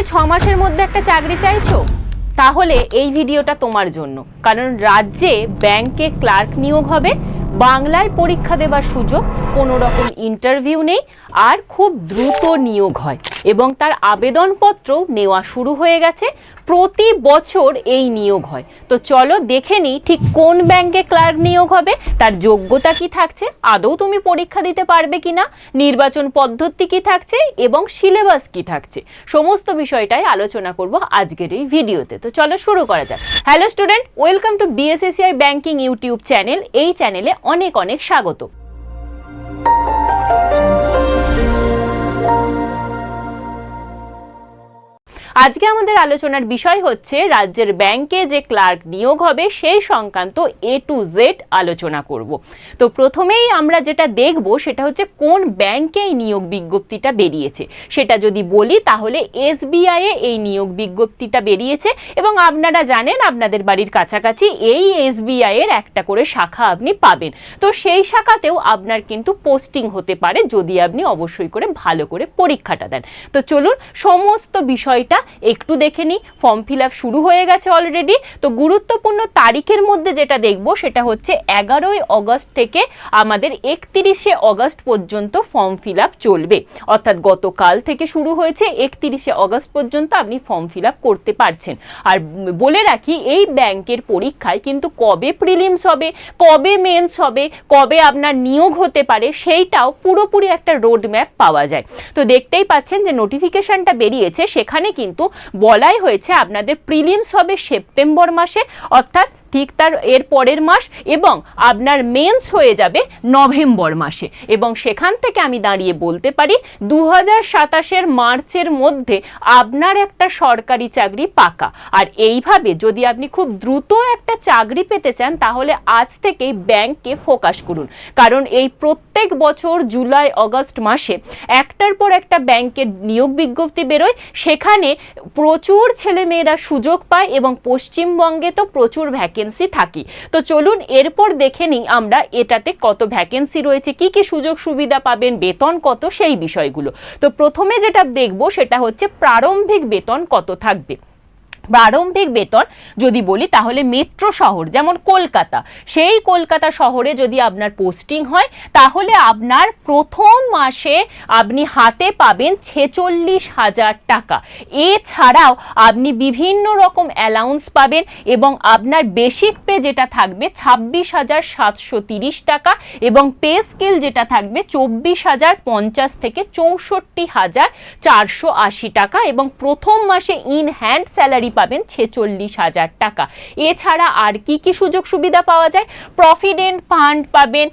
কি 6 মাসের মধ্যে একটা চাকরি চাইছো? তাহলে এই ভিডিওটা তোমার জন্য, কারণ রাজ্যে ব্যাংকে ক্লার্ক নিয়োগ হবে, বাংলায় পরীক্ষা দেবার সুযোগ, কোনো রকম ইন্টারভিউ নেই, আর খুব দ্রুত নিয়োগ হয় এবং তার আবেদনপত্র নেওয়া শুরু হয়ে গেছে। প্রতি বছর এই নিয়োগ হয়। তো চলো দেখে নিই ঠিক কোন ব্যাংকে ক্লার্ক নিয়োগ হবে, তার যোগ্যতা কি থাকছে, আদৌ তুমি পরীক্ষা দিতে পারবে কিনা, নির্বাচন পদ্ধতি কি থাকছে এবং সিলেবাস কি থাকছে, সমস্ত বিষয়টাই আলোচনা করব আজকের এই ভিডিওতে। তো চলো শুরু করা যাক। Hello student, welcome to BSSCI banking YouTube channel. এই চ্যানেলে অনেক অনেক স্বাগত। আজকে আমাদের আলোচনার বিষয় হচ্ছে রাজ্যের ব্যাংকে যে ক্লার্ক নিয়োগ হবে সেই সংক্রান্ত A to Z আলোচনা করব। তো প্রথমেই আমরা যেটা দেখব সেটা হচ্ছে কোন ব্যাংকে এই নিয়োগ বিজ্ঞপ্তিটা বেরিয়েছে। সেটা যদি বলি তাহলে SBI এ এই নিয়োগ বিজ্ঞপ্তিটা বেরিয়েছে এবং আপনারা জানেন আপনাদের বাড়ির কাছাকাছি এই SBI এর একটা করে শাখা আপনি পাবেন। তো সেই শাখাতেও আপনার কিন্তু পোস্টিং হতে পারে যদি আপনি অবশ্যই করে ভালো করে পরীক্ষাটা দেন। তো চলুন সমস্ত বিষয়টা একটু দেখে নিই। ফর্ম ফিল আপ শুরু হয়ে গেছে অলরেডি। তো গুরুত্বপূর্ণ তারিখের মধ্যে যেটা দেখব সেটা হচ্ছে 11ই অগস্ট থেকে আমাদের 31শে অগস্ট পর্যন্ত ফর্ম ফিল আপ চলবে, অর্থাৎ গতকাল থেকে শুরু হয়েছে, 31শে অগস্ট পর্যন্ত আপনি ফর্ম ফিল আপ করতে পারছেন। আর বলে রাখি এই ব্যাংকের পরীক্ষায় কিন্তু কবে প্রিলিমস হবে, কবে মেন্স হবে, কবে আপনার নিয়োগ হতে পারে সেইটাও পুরোপুরি একটা রোড ম্যাপ পাওয়া যায়। তো দেখতেই পাচ্ছেন যে নোটিফিকেশনটা বেরিয়েছে, সেখানে কিন্তু বলাই হয়েছে আপনাদের প্রিলিমস হবে সেপ্টেম্বর মাসে, অর্থাৎ ঠিক তার এর পরের মাস, এবং আপনার মেন্স হয়ে যাবে নভেম্বর মাসে। এবং সেখান থেকে আমি দাঁড়িয়ে বলতে পারি 2027-এর মার্চের মধ্যে আপনার একটা সরকারি চাকরি পাকা। আর এইভাবে যদি আপনি খুব দ্রুত একটা চাকরি পেতে চান তাহলে আজ থেকেই ব্যাংকে ফোকাস করুন, কারণ এই প্রত্যেক বছর জুলাই অগস্ট মাসে একটার পর একটা ব্যাংকের নিয়োগ বিজ্ঞপ্তি বেরোয়, সেখানে প্রচুর ছেলেমেয়েরা সুযোগ পায় এবং পশ্চিমবঙ্গে তো প্রচুর ভ্যাকেন্সি থাকি। তো চলুন এরপর দেখে নিই আমরা এটাতে কত ভ্যাকেন্সি রয়েছে, কি কি সুযোগ সুবিধা পাবেন, বেতন কত, সেই বিষয়গুলো। তো প্রথমে যেটা দেখব সেটা হচ্ছে প্রারম্ভিক বেতন কত থাকবে। প্রারম্ভিক বেতন যদি বলি তাহলে মেট্রো শহর যেমন কলকাতা, সেই কলকাতা শহরে যদি আপনার পোস্টিং হয় তাহলে আপনার প্রথম মাসে আপনি হাতে পাবেন 46,000 টাকা। এছাড়াও আপনি বিভিন্ন রকম অ্যালাউন্স পাবেন এবং আপনার বেসিক পে যেটা থাকবে 26,730 টাকা এবং পে স্কেল যেটা থাকবে 24,050 থেকে 64,480 টাকা এবং প্রথম মাসে ইন হ্যান্ড স্যালারি পাবেন 46,000 টাকা। এছাড়া আর কি কি সুযোগ সুবিধা পাওয়া যায়, প্রভিডেন্ট ফান্ড পাবেন,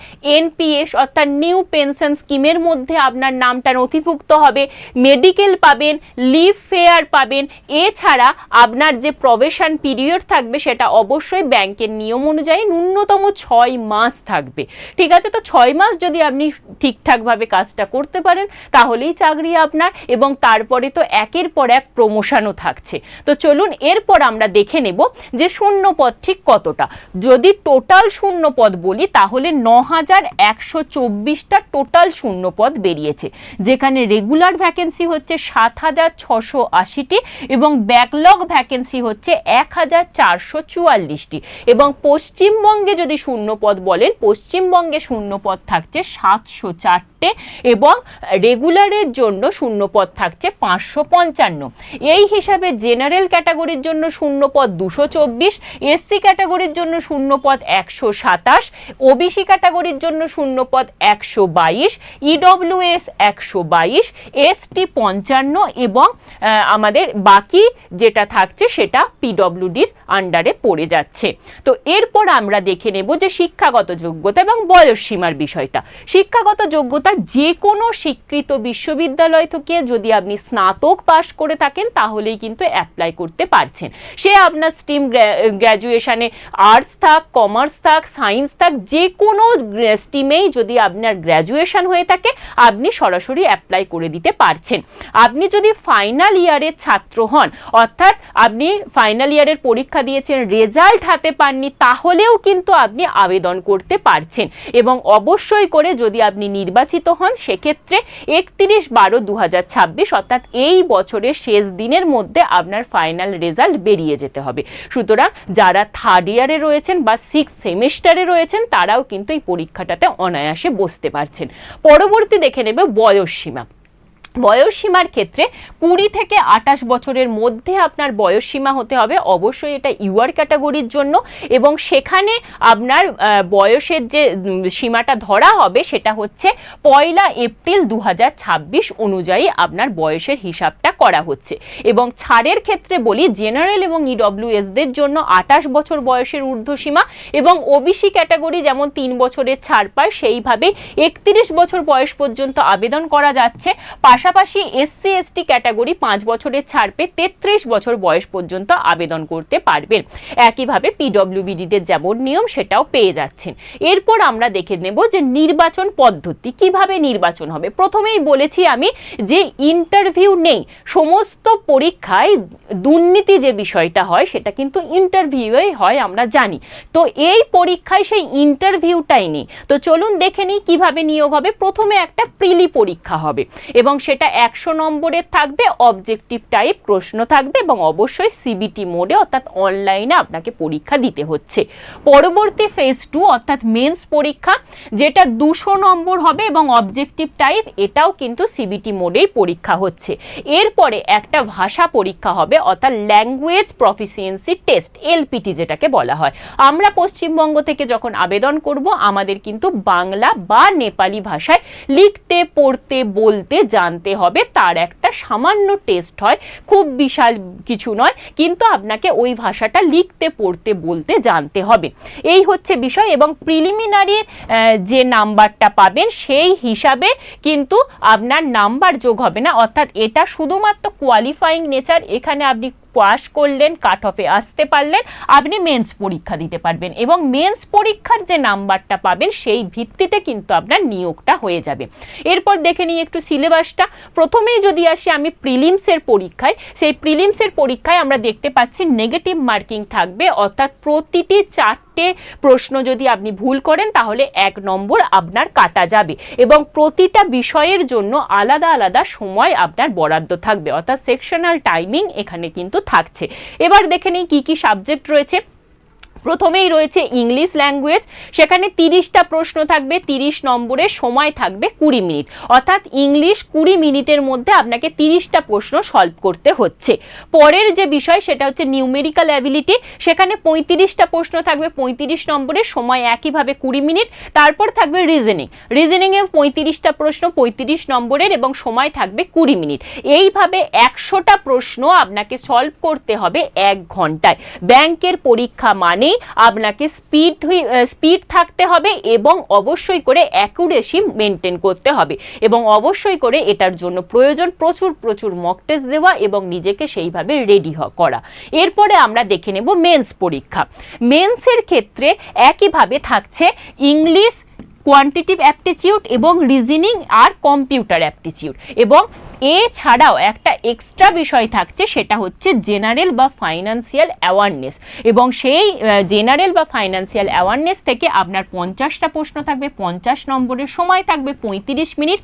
NPS অর্থাৎ নিউ পেনশন স্কিমের মধ্যে আপনার নামটা নথিভুক্ত হবে, মেডিকেল পাবেন, লিভ ফেয়ার পাবেন। এছাড়া আপনার যে প্রবেশন পিরিয়ড থাকবে সেটা অবশ্যই ব্যাংকের নিয়ম অনুযায়ী ন্যূনতম 6 মাস থাকবে। ঠিক আছে, তো 6 মাস যদি আপনি ঠিকঠাকভাবে কাজটা করতে পারেন তাহলেই চাকরি আপনার, এবং তারপরে তো একের পর এক প্রমোশনও থাকছে। তো চলুন এরপর আমরা দেখে নেব যে শূন্য পদ ঠিক কতটা। যদি টোটাল শূন্য পদ বলি তাহলে 9,124টা টোটাল শূন্য পদ বেরিয়েছে, যেখানে রেগুলার ভ্যাকেন্সি হচ্ছে 7,680টি এবং ব্যাকলগ ভ্যাকেন্সি হচ্ছে 1,444টি। এবং পশ্চিমবঙ্গে যদি শূন্য পদ বলেন, পশ্চিমবঙ্গে শূন্য পদ থাকছে 704টে এবং রেগুলারের জন্য শূন্য পদ থাকছে 555। এই হিসাবে জেনারেল ক্যাটাগরির জন্য শূন্য পদ 224, SC ক্যাটাগরির জন্য শূন্য পদ 127, OBC ক্যাটাগরির জন্য শূন্য পদ 122, EWS 122, ST 55 এবং আমাদের বাকি যেটা থাকছে সেটা PWDর আন্ডারে পড়ে যাচ্ছে। তো এরপর আমরা দেখে নেব যে শিক্ষাগত যোগ্যতা এবং বয়স সীমার বিষয়টা। শিক্ষাগত যোগ্যতা যে কোনো স্বীকৃত বিশ্ববিদ্যালয় থেকে যদি আপনি স্নাতক পাশ করে থাকেন তাহলেই কিন্তু অ্যাপ্লাই করতে পারছেন। সে আপনার স্ট্রিম গ্র্যাজুয়েশনে আর্টস থাক, কমার্স থাক, সায়েন্স থাক, যে কোনো স্ট্রিমেই যদি আপনার গ্র্যাজুয়েশন হয়ে থাকে আপনি সরাসরি অ্যাপ্লাই করে দিতে পারছেন। আপনি যদি ফাইনাল ইয়ারের ছাত্র হন, অর্থাৎ আপনি ফাইনাল ইয়ারের পরীক্ষা দিয়েছেন, রেজাল্ট হাতে পাননি, তাহলেও কিন্তু আপনি আবেদন করতে পারছেন। এবং অবশ্যই করে যদি আপনি নির্বাচিত নির্বাচিত হন সেক্ষেত্রে 31/12/2026 অর্থাৎ এই বছরের শেষ দিনের মধ্যে আপনার ফাইনাল রেজাল্ট বেরিয়ে যেতে হবে। সুতরাং যারা থার্ড ইয়ারে রয়েছেন বা 6th সেমিস্টারে রয়েছেন তারাও কিন্তু এই পরীক্ষাটাতে অনায়াসে বসতে পারছেন। পরবর্তী দেখে নেবে বয়সসীমা। বয়সসীমার ক্ষেত্রে 20 থেকে 28 বছরের মধ্যে আপনার বয়সসীমা হতে হবে, অবশ্যই এটা ইউআর ক্যাটাগরির জন্য, এবং সেখানে আপনার বয়সের যে সীমাটা ধরা হবে সেটা হচ্ছে 1 এপ্রিল 2026 অনুযায়ী আপনার বয়সের হিসাবটা করা হচ্ছে। এবং ছাড়ের ক্ষেত্রে বলি, জেনারেল এবং ইডব্লিউএসদের জন্য 28 বছর বয়সের ঊর্ধ্বসীমা, এবং ওবিসি ক্যাটাগরি যেমন 3 বছরের ছাড় পায় সেইভাবে 31 বছর বয়স পর্যন্ত আবেদন করা যাচ্ছে। পাশাপাশি এসসি এসটি ক্যাটাগরি 5 বছরের ছাড় পেয়ে 33 বছর বয়স পর্যন্ত আবেদন করতে পারবেন। একইভাবে পিডব্লিউবিডিদের যেমন নিয়ম সেটাও পেয়ে যাচ্ছেন। এরপর আমরা দেখে নেব যে নির্বাচন পদ্ধতি কিভাবে নির্বাচন হবে। প্রথমেই বলেছি আমি যে ইন্টারভিউ নেই, সমস্ত পরীক্ষায় দুর্নীতি যে বিষয়টা হয় সেটা কিন্তু ইন্টারভিউই হয় আমরা জানি। তো এই পরীক্ষায় সেই ইন্টারভিউটাই নেই। তো চলুন দেখে নিই কিভাবে নিয়োগ হবে। প্রথমে একটা প্রিলি পরীক্ষা হবে এবং সেটা 100 নম্বরের থাকবে, অবজেক্টিভ টাইপ প্রশ্ন থাকবে এবং অবশ্যই সিবিটি মোডে অর্থাৎ অনলাইনে আপনাকে পরীক্ষা দিতে হচ্ছে। পরবর্তী ফেজ 2 অর্থাৎ মেন্স পরীক্ষা, যেটা 200 নম্বর হবে এবং অবজেক্টিভ টাইপ, এটাও কিন্তু সিবিটি মোডেই পরীক্ষা হচ্ছে। এরপরে একটা ভাষা পরীক্ষা হবে অর্থাৎ ল্যাঙ্গুয়েজ প্রফিসিয়েন্সি টেস্ট, এলপিটি যেটাকে বলা হয়। আমরা পশ্চিমবঙ্গ থেকে যখন আবেদন করব আমাদের কিন্তু বাংলা বা নেপালি ভাষায় লিখতে পড়তে বলতে জানতে হবে, তার একটা সামান্য টেস্ট হয়, খুব বিশাল কিছু নয়, কিন্তু আপনাকে ওই ভাষাটা লিখতে পড়তে বলতে জানতে হবে। এই হচ্ছে বিষয়। এবং প্রিলিমিনারি যে নাম্বারটা পাবেন সেই হিসাবে কিন্তু আপনার নাম্বার যোগ হবে না, অর্থাৎ এটা শুধুমাত্র কোয়ালিফাইং নেচার। এখানে আপনি পাস করলেন, কাট অফে আসতে পারলেন, আপনি মেন্স পরীক্ষা দিতে পারবেন এবং মেন্স পরীক্ষার যে নাম্বারটা পাবেন সেই ভিত্তিতে কিন্তু আপনার নিয়োগটা হয়ে যাবে। এরপর দেখে নিই একটু সিলেবাসটা। প্রথমেই যদি আসি আমি প্রিলিমসের পরীক্ষায়, সেই প্রিলিমসের পরীক্ষায় আমরা দেখতে পাচ্ছি নেগেটিভ মার্কিং থাকবে, অর্থাৎ প্রতিটি 4টে প্রশ্ন যদি আপনি ভুল করেন তাহলে 1 নম্বর আপনার কাটা যাবে এবং প্রতিটা বিষয়ের জন্য আলাদা আলাদা সময় আপনার বরাদ্দ থাকবে, অর্থাৎ সেকশনাল টাইমিং এখানে কিন্তু থাকছে। এবার দেখে নিই কি কি সাবজেক্ট রয়েছে। প্রথমেই রয়েছে ইংলিশ ল্যাঙ্গুয়েজ, সেখানে 30টা প্রশ্ন থাকবে, 30 নম্বরের সময় থাকবে 20 মিনিট, অর্থাৎ ইংলিশ 20 মিনিটের মধ্যে আপনাকে 30টা প্রশ্ন সলভ করতে হচ্ছে। পরের যে বিষয় সেটা হচ্ছে নিউমেরিক্যাল অ্যাবিলিটি, সেখানে 35টা প্রশ্ন থাকবে, 35 নম্বরের সময় একইভাবে 20 মিনিট। তারপর থাকবে রিজনিংয়ে 35টা প্রশ্ন 35 নম্বরের এবং সময় থাকবে 20 মিনিট। এইভাবে 100টা প্রশ্ন আপনাকে সলভ করতে হবে 1 ঘন্টায়। ব্যাংকের পরীক্ষা মানে আপনাকে স্পিড থাকতে হবে এবং অবশ্যই করে অ্যাকুরেসি মেনটেন করতে হবে এবং অবশ্যই করে এটার জন্য প্রয়োজন প্রচুর মক টেস্ট দেওয়া এবং নিজেকে সেইভাবে রেডি করা। এরপরে আমরা দেখে নেব মেন্স পরীক্ষা। মেন্সের ক্ষেত্রে একইভাবে থাকছে ইংলিশ, কোয়ান্টিটিভ অ্যাপটিটিউড এবং রিজনিং আর কম্পিউটার অ্যাপটিটিউড, এবং এছাড়াও একটা এক্সট্রা বিষয় থাকছে সেটা হচ্ছে জেনারেল বা ফাইন্যান্সিয়াল অ্যাওয়ারনেস, এবং সেই জেনারেল বা ফাইন্যান্সিয়াল অ্যাওয়ারনেস থেকে আপনার 50টা প্রশ্ন থাকবে, 50 নম্বরের সময় থাকবে 35 মিনিট।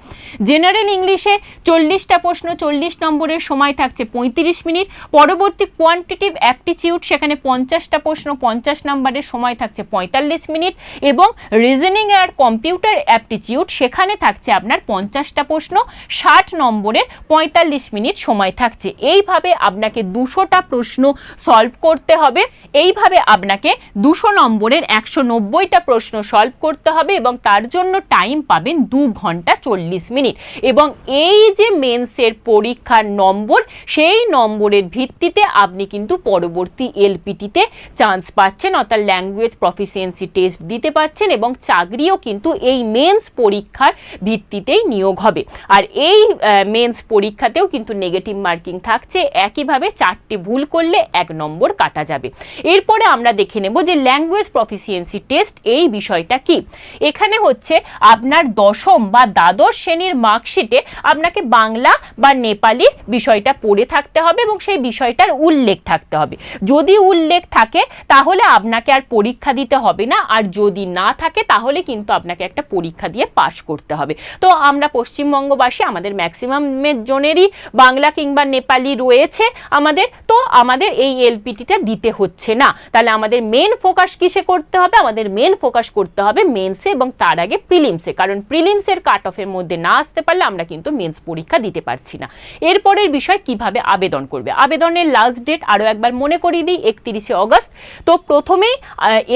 জেনারেল ইংলিশে 40টা প্রশ্ন, 40 নম্বরের সময় থাকছে 35 মিনিট। পরবর্তী কোয়ান্টিটিভ অ্যাপটিটিউড, সেখানে 50টা প্রশ্ন, 50 নম্বরের সময় থাকছে 45 মিনিট, এবং রিজনিং আর কম্পিউটার অ্যাপটিটিউড সেখানে থাকছে আপনার 50টা প্রশ্ন, 60 নম্বরের 45 মিনিট সময় থাকছে। এইভাবে আপনাকে 200টা প্রশ্ন সলভ করতে হবে। এইভাবে আপনাকে 200 নম্বরের 190টা প্রশ্ন সলভ করতে হবে এবং তার জন্য টাইম পাবেন 2 ঘন্টা 40 মিনিট। এবং এই যে মেন্সের পরীক্ষার নম্বর, সেই নম্বরের ভিত্তিতে আপনি কিন্তু পরবর্তী এলপিটিতে চান্স পাচ্ছেন, অর্থাৎ ল্যাঙ্গুয়েজ প্রফিসিয়েন্সি টেস্ট দিতে পাচ্ছেন এবং চাকরিও কিন্তু এই মেন্স পরীক্ষার ভিত্তিতেই নিয়োগ হবে। আর এই মেন্স মেন্স পরীক্ষাতেও কিন্তু নেগেটিভ মার্কিং থাকছে, একইভাবে 4টে ভুল করলে 1 নম্বর কাটা যাবে। এরপরে আমরা দেখে নেব যে ল্যাঙ্গুয়েজ প্রফিসিয়েন্সি টেস্ট এই বিষয়টা কি। এখানে হচ্ছে আপনার দশম বা দ্বাদশ শ্রেণীর মার্কশিটে আপনাকে বাংলা বা নেপালি বিষয়টা পড়ে থাকতে হবে এবং সেই বিষয়টার উল্লেখ থাকতে হবে। যদি উল্লেখ থাকে তাহলে আপনাকে আর পরীক্ষা দিতে হবে না, আর যদি না থাকে তাহলে কিন্তু আপনাকে একটা পরীক্ষা দিয়ে পাশ করতে হবে। তো আমরা পশ্চিমবঙ্গবাসী, আমাদের ম্যাক্সিমামের জনেরই বাংলা কিংবা নেপালি রয়েছে তো আমাদের এই এলপিটিটা দিতে হচ্ছে না। তাহলে আমাদের মেন ফোকাস কিসে করতে হবে? আমাদের মেন ফোকাস করতে হবে মেন্সে এবং তার আগে প্রিলিমসে, কারণ প্রিলিমসের কাট অফের মধ্যে না আসতে পারলে আমরা কিন্তু মেন্স পরীক্ষা দিতে পারছি না। এরপরের বিষয় কিভাবে আবেদন করবে। আবেদনের লাস্ট ডেট আরও একবার মনে করিয়ে দিই, 31শে অগস্ট। তো প্রথমেই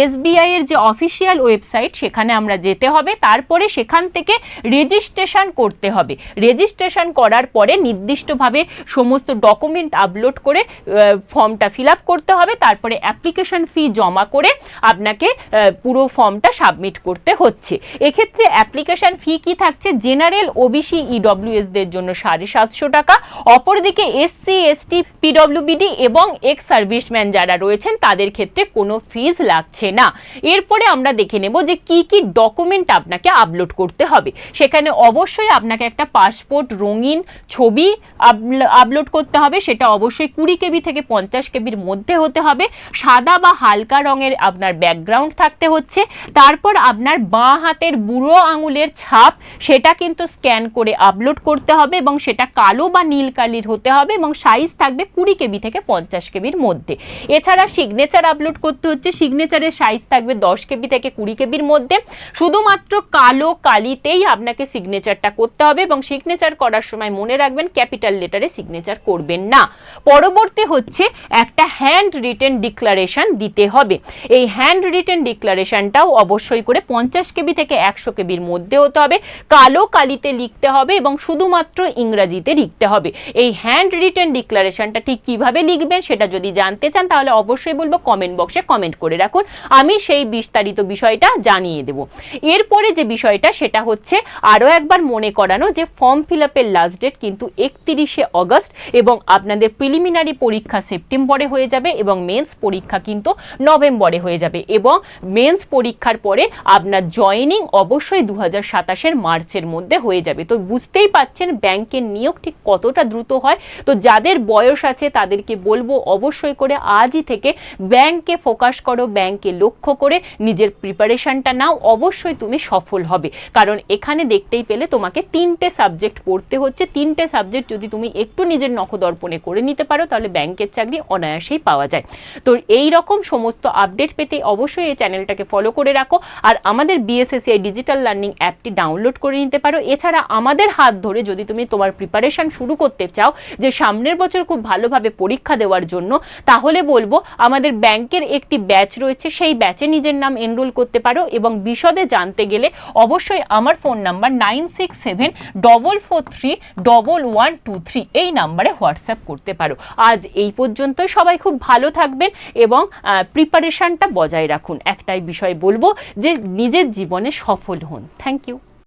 এসবিআই এর যে অফিসিয়াল ওয়েবসাইট সেখানে আমরা যেতে হবে, তারপরে সেখান থেকে রেজিস্ট্রেশন করতে হবে। রেজিস্ট্রেশন করার পরে নির্দিষ্টভাবে সমস্ত ডকুমেন্ট আপলোড করে ফর্মটা ফিল আপ করতে হবে, তারপরে অ্যাপ্লিকেশন ফি জমা করে আপনাকে পুরো ফর্মটা সাবমিট করতে হচ্ছে। এক্ষেত্রে অ্যাপ্লিকেশন ফি কি থাকছে? জেনারেল, ওবিসি, ইডব্লিউএসদের জন্য 750 টাকা, অপরদিকে এসসি, এসটি, পিডব্লিউবিডি এবং এক্স সার্ভিসম্যান যারা রয়েছেন তাদের ক্ষেত্রে কোনো ফিজ লাগছে না। এরপরে আমরা দেখে নেব যে কি কি ডকুমেন্ট আপনাকে আপলোড করতে হবে। সেখানে অবশ্যই আপনাকে একটা পাসপোর্ট রঙিন ছবি আপলোড করতে হবে, সেটা অবশ্যই 20 কেবি থেকে 50 কেবির মধ্যে হতে হবে। সাদা বা হালকা রঙের আপনার ব্যাকগ্রাউন্ড থাকতে হচ্ছে। তারপর আপনার বাঁ হাতের বুড়ো আঙুলের ছাপ সেটা কিন্তু স্ক্যান করে আপলোড করতে হবে এবং সেটা কালো বা নীল কালির হতে হবে এবং সাইজ থাকবে 20 কেবি থেকে 50 কেবির মধ্যে। এছাড়া সিগনেচার আপলোড করতে হচ্ছে, সিগনেচারের সাইজ থাকবে 10 কেবি থেকে 20 কেবির মধ্যে। শুধুমাত্র কালো কালিতেই আপনাকে সিগনেচারটা করতে হবে এবং সিগনেচার করার সময় মনে রাখবেন ক্যাপিটাল লেটারে সিগনেচার করবেন না। পরবর্তী হচ্ছে একটা হ্যান্ড রিটেন ডিক্লারেশন দিতে হবে। এই হ্যান্ড রিটেন ডিক্লারেশনটাও অবশ্যই করে 50 কেবি থেকে 100 কেবির মধ্যে হতে হবে, কালো কালিতে লিখতে হবে এবং শুধুমাত্র ইংরেজিতে লিখতে হবে। এই হ্যান্ড রিটেন ডিক্লারেশনটা ঠিক কিভাবে লিখবেন সেটা যদি জানতে চান তাহলে অবশ্যই বলবো কমেন্ট বক্সে কমেন্ট করে রাখুন, আমি সেই বিস্তারিত বিষয়টা জানিয়ে দেব। এরপরে যে বিষয়টা সেটা হচ্ছে আরও একবার মনে করানো যে ফর্ম ফিল আপের লাস্ট ডেট কিন্তু 31শে অগস্ট এবং আপনাদের প্রিলিমিনারি পরীক্ষা সেপ্টেম্বরে হয়ে যাবে এবং মেন্স পরীক্ষা কিন্তু নভেম্বরে হয়ে যাবে এবং মেন্স পরীক্ষার পরে আপনার জয়েনিং অবশ্যই 2027-এর মার্চের মধ্যে হয়ে যাবে। তো বুঝতেই পাচ্ছেন ব্যাংকের নিয়োগ ঠিক কতটা দ্রুত হয়। তো যাদের বয়স আছে তাদেরকে বলবো অবশ্যই করে আজই থেকে ব্যাংকে ফোকাস করো, ব্যাংকে লক্ষ্য করে নিজের প্রিপারেশনটা নাও, অবশ্যই তুমি সফল হবে। কারণ এখানে দেখতেই পেলে তোমাকে 3টে সাবজেক্ট পড়তে হচ্ছে। 3টে সাবজেক্ট যদি তুমি একটু নিজের নখদর্পণে করে নিতে পারো তাহলে ব্যাংকের চাকরি অনায়াসেই পাওয়া যায়। তো এই রকম সমস্ত আপডেট পেতে অবশ্যই এই চ্যানেলটাকে ফলো করে রাখো আর আমাদের বিএসএসসিআই ডিজিটাল লার্নিং অ্যাপটি ডাউনলোড করে নিতে পারো। এছাড়া আমাদের হাত ধরে যদি তুমি তোমার প্রিপারেশন শুরু করতে চাও যে সামনের বছর খুব ভালোভাবে পরীক্ষা দেওয়ার জন্য, তাহলে বলবো আমাদের ব্যাংকের একটি ব্যাচ রয়েছে, সেই ব্যাচে নিজের নাম এনরোল করতে পারো এবং বিশদে জানতে গেলে অবশ্যই আমার ফোন নাম্বার 9674431123 এই নাম্বারে হোয়াটসঅ্যাপ করতে পারো। আজ এই পর্যন্তই, সবাই খুব ভালো থাকবেন এবং প্রিপারেশনটা বজায় রাখুন। একটাই বিষয় বলবো যে নিজের জীবনে সফল হন। Thank you.